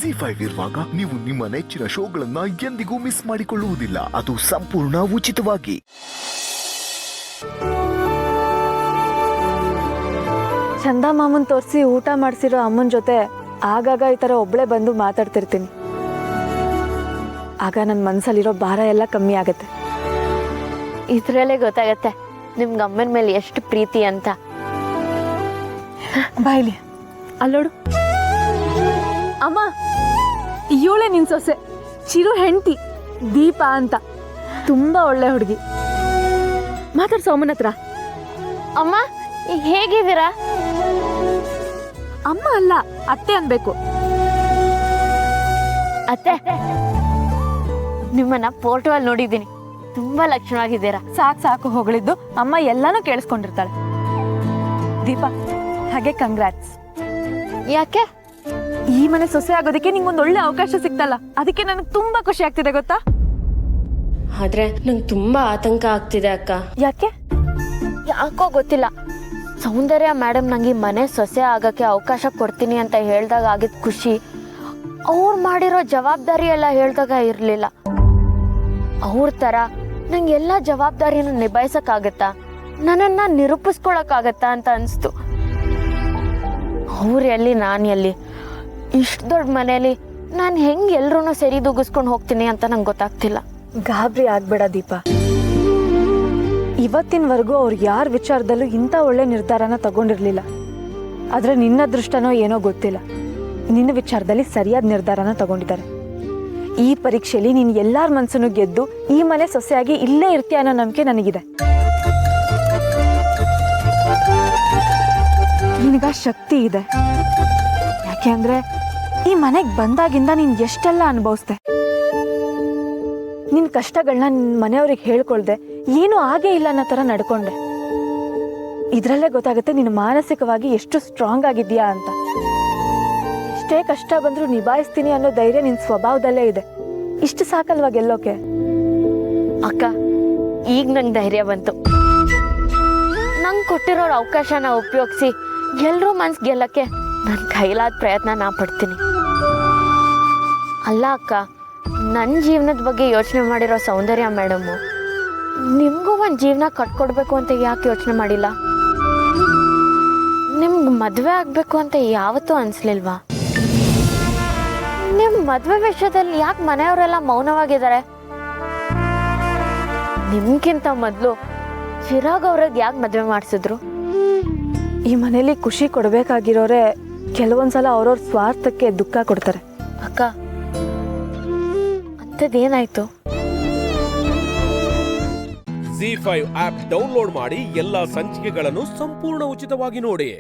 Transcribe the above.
ZEE5 ಇರುವಾಗ ನೀವು ನಿಮ್ಮ ನೆಚ್ಚಿನ ಶೋಗಳನ್ನ ಎಂದಿಗೂ ಮಿಸ್ ಮಾಡಿಕೊಳ್ಳುವುದಿಲ್ಲ. ಅದು ಸಂಪೂರ್ಣ ಉಚಿತವಾಗಿ. ಚಂದ ಮಾಮನ್ ತೋರಿಸಿ ಊಟ ಮಾಡಿಸಿರೋ ಅಮ್ಮನ ಜೊತೆ ಆಗಾಗ ಈ ಥರ ಒಬ್ಳೆ ಬಂದು ಮಾತಾಡ್ತಿರ್ತೀನಿ. ಆಗ ನನ್ನ ಮನಸ್ಸಲ್ಲಿರೋ ಭಾರ ಎಲ್ಲ ಕಮ್ಮಿ ಆಗತ್ತೆ. ಇದ್ರಲ್ಲೇ ಗೊತ್ತಾಗತ್ತೆ ನಿಮ್ಗೆ ಅಮ್ಮನ ಮೇಲೆ ಎಷ್ಟು ಪ್ರೀತಿ ಅಂತ. ಬಾಯ್ಲಿ ಅಲ್ಲೋಡು. ಅಮ್ಮ, ಇವಳೆ ನಿನ್ ಸೊಸೆ, ಚಿರು ಹೆಂಡತಿ ದೀಪಾ ಅಂತ. ತುಂಬಾ ಒಳ್ಳೆ ಹುಡುಗಿ. ಮಾತಾಡ್ಸೋ ಅಮ್ಮನ ಹತ್ರ. ಅಮ್ಮ ಹೇಗಿದ್ದೀರಾ? ಅಮ್ಮ ಅಲ್ಲ, ಅತ್ತೆ ಅನ್ಬೇಕು. ಅತ್ತೆ, ನಿಮ್ಮನ್ನ ಫೋಟೋಲ್ಲಿ ನೋಡಿದ್ದೀನಿ, ತುಂಬಾ ಲಕ್ಷಣವಾಗಿದ್ದೀರಾ. ಸಾಕು ಹೊಗಳಿದ್ದು. ಅಮ್ಮ ಎಲ್ಲಾನು ಕೇಳಿಸ್ಕೊಂಡಿರ್ತಾಳೆ. ದೀಪಾ, ಹಾಗೆ ಕಂಗ್ರಾಟ್ಸ್. ಯಾಕೆ? ಈ ಮನೆ ಸೊಸೆ ಆಗೋದಕ್ಕೆ ನಿಂಗೊಂದು ಒಳ್ಳೆ ಅವಕಾಶ ಸಿಕ್ತಲ್ಲ, ಅದಕ್ಕೆ ನನಗೆ ತುಂಬಾ ಖುಷಿ ಆಗ್ತಿದೆ ಗೊತ್ತಾ. ಆದ್ರೆ ನಂಗೆ ತುಂಬಾ ಆತಂಕ ಆಗ್ತಿದೆ ಅಕ್ಕ. ಯಾಕೆ? ಯಾಕೋ ಗೊತ್ತಿಲ್ಲ. ಸೌಂದರ್ಯ ಮೇಡಮ್ ನಂಗೆ ಮನೆ ಸೊಸೆ ಆಗಕ್ಕೆ ಅವಕಾಶ ಕೊಡ್ತೀನಿ ಅಂತ ಹೇಳ್ದಾಗ ಆಗಿದ್ ಖುಷಿ ಅವ್ರು ಮಾಡಿರೋ ಜವಾಬ್ದಾರಿ ಎಲ್ಲ ಹೇಳ್ದಾಗ ಇರ್ಲಿಲ್ಲ. ಅವ್ರ ತರ ನಂಗೆ ಎಲ್ಲ ಜವಾಬ್ದಾರಿನ ನಿಭಾಯಿಸಕ್ಕಾಗತ್ತಾ, ನನ್ನನ್ನ ನಿರೂಪಿಸ್ಕೊಳಕ್ಕಾಗತ್ತಾ ಅಂತ ಅನ್ಸ್ತು. ಅವ್ರು ಎಲ್ಲಿ, ನಾನು ಎಲ್ಲಿ? ಇಷ್ಟು ದೊಡ್ಡ ಮನೇಲಿ ನಾನು ಹೆಂಗೆ ಎಲ್ರೂ ಸರಿ ದುಗಿಸ್ಕೊಂಡು ಹೋಗ್ತೀನಿ ಅಂತ ನಂಗೆ ಗೊತ್ತಾಗ್ತಿಲ್ಲ. ಗಾಬರಿ ಆಗ್ಬೇಡ ದೀಪಾ. ಇವತ್ತಿನವರೆಗೂ ಅವ್ರು ಯಾರ ವಿಚಾರದಲ್ಲೂ ಇಂಥ ಒಳ್ಳೆ ನಿರ್ಧಾರನ ತಗೊಂಡಿರ್ಲಿಲ್ಲ. ಆದ್ರೆ ನಿನ್ನ ಅದೃಷ್ಟನೋ ಏನೋ ಗೊತ್ತಿಲ್ಲ, ನಿನ್ನ ವಿಚಾರದಲ್ಲಿ ಸರಿಯಾದ ನಿರ್ಧಾರನ ತಗೊಂಡಿದ್ದಾರೆ. ಈ ಪರೀಕ್ಷೆಯಲ್ಲಿ ನೀನು ಎಲ್ಲಾರ ಮನ್ಸನ್ನು ಗೆದ್ದು ಈ ಮನೆ ಸೊಸೆಯಾಗಿ ಇಲ್ಲೇ ಇರ್ತೀಯ ಅನ್ನೋ ನಂಬಿಕೆ ನನಗಿದೆ. ನಿನಗ ಶಕ್ತಿ ಇದೆ. ಯಾಕೆ ಅಂದ್ರೆ ಈ ಮನೆಗೆ ಬಂದಾಗಿಂದ ನೀನ್ ಎಷ್ಟೆಲ್ಲ ಅನುಭವಿಸ್ದೆ. ನಿನ್ ಕಷ್ಟಗಳನ್ನ ನಿನ್ ಮನೆಯವ್ರಿಗೆ ಹೇಳ್ಕೊಳ್ದೆ ಏನೂ ಆಗೇ ಇಲ್ಲ ಅನ್ನೋ ತರ ನಡ್ಕೊಂಡೆ. ಇದ್ರಲ್ಲೇ ಗೊತ್ತಾಗುತ್ತೆ ನೀನು ಮಾನಸಿಕವಾಗಿ ಎಷ್ಟು ಸ್ಟ್ರಾಂಗ್ ಆಗಿದ್ಯಾ ಅಂತ. ಎಷ್ಟೇ ಕಷ್ಟ ಬಂದ್ರೂ ನಿಭಾಯಿಸ್ತೀನಿ ಅನ್ನೋ ಧೈರ್ಯ ನಿನ್ ಸ್ವಭಾವದಲ್ಲೇ ಇದೆ. ಇಷ್ಟು ಸಾಕಲ್ವಾ ಗೆಲ್ಲೋಕೆ? ಅಕ್ಕ, ಈಗ ನಂಗೆ ಧೈರ್ಯ ಬಂತು. ನಂಗೆ ಕೊಟ್ಟಿರೋ ಅವಕಾಶನ ಉಪಯೋಗಿಸಿ ಎಲ್ಲರೂ ಮನ್ಸು ಗೆಲ್ಲಕ್ಕೆ ನನ್ನ ಕೈಲಾದ ಪ್ರಯತ್ನ ನಾ ಪಡ್ತೀನಿ. ಅಲ್ಲ ಅಕ್ಕ, ನನ್ನ ಜೀವನದ ಬಗ್ಗೆ ಯೋಚನೆ ಮಾಡಿರೋ ಸೌಂದರ್ಯ ಮೇಡಮು ನಿಮಗೂ ಒಂದು ಜೀವನ ಕಟ್ಕೊಡ್ಬೇಕು ಅಂತ ಯಾಕೆ ಯೋಚನೆ ಮಾಡಿಲ್ಲ? ನಿಮ್ಗೆ ಮದುವೆ ಆಗಬೇಕು ಅಂತ ಯಾವತ್ತೂ ಅನಿಸ್ಲಿಲ್ವಾ? ನಿಮ್ಮ ಮದುವೆ ವಿಷಯದಲ್ಲಿ ಯಾಕೆ ಮನೆಯವರೆಲ್ಲ ಮೌನವಾಗಿದ್ದಾರೆ? ನಿಮ್ಗಿಂತ ಮೊದಲು ಚಿರಾಗ್ ಅವ್ರಿಗೆ ಯಾಕೆ ಮದುವೆ ಮಾಡಿಸಿದ್ರು? ಈ ಮನೇಲಿ ಖುಷಿ ಕೊಡ್ಬೇಕಾಗಿರೋರೆ ಕೆಲವೊಂದ್ಸಲ ಅವ್ರವ್ರ ಸ್ವಾರ್ಥಕ್ಕೆ ದುಃಖ ಕೊಡ್ತಾರೆ. ಅಕ್ಕ, ಅಂಥದ್ದೇನಾಯ್ತು? ZEE5 ಆಪ್ ಡೌನ್ಲೋಡ್ ಮಾಡಿ ಎಲ್ಲಾ ಸಂಚಿಕೆಗಳನ್ನು ಸಂಪೂರ್ಣ ಉಚಿತವಾಗಿ ನೋಡಿ.